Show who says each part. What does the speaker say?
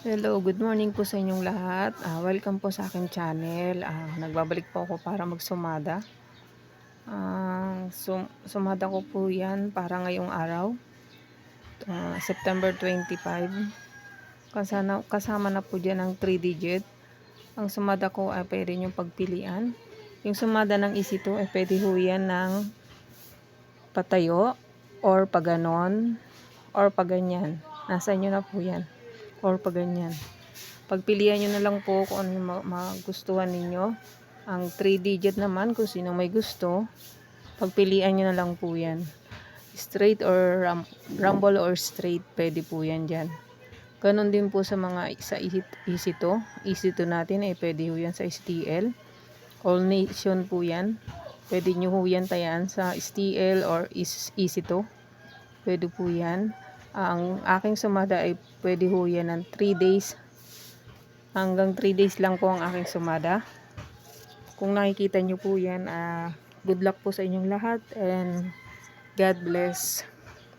Speaker 1: Hello, good morning po sa inyong lahat. Welcome po sa aking channel. Nagbabalik po ako para magsumada. Sumada ko po yan para ngayong araw, September 25. Kasama na po dyan ang 3 digit. Ang sumada ko ay pwede nyo pagpilian. Yung sumada ng EC2 ay pwede ho yan ng patayo or paganon or paganyan. Nasa inyo na po yan. Or paganyan. Pagpilian nyo na lang po kung ano yung magustuhan ninyo. Ang 3 digit naman, kung sino may gusto, pagpilian nyo na lang po yan. Straight or rumble or straight, pwede po yan dyan. Ganon din po sa mga sa EC2. EC2 natin ay pwede po yan sa STL. All Nation po yan. Pwede nyo po yan tayaan sa STL or EC2. Pwede po yan. Ang aking sumada ay pwede po yan ng 3 days. Hanggang 3 days lang po ang aking sumada. Kung nakikita nyo po yan, good luck po sa inyong lahat and God bless.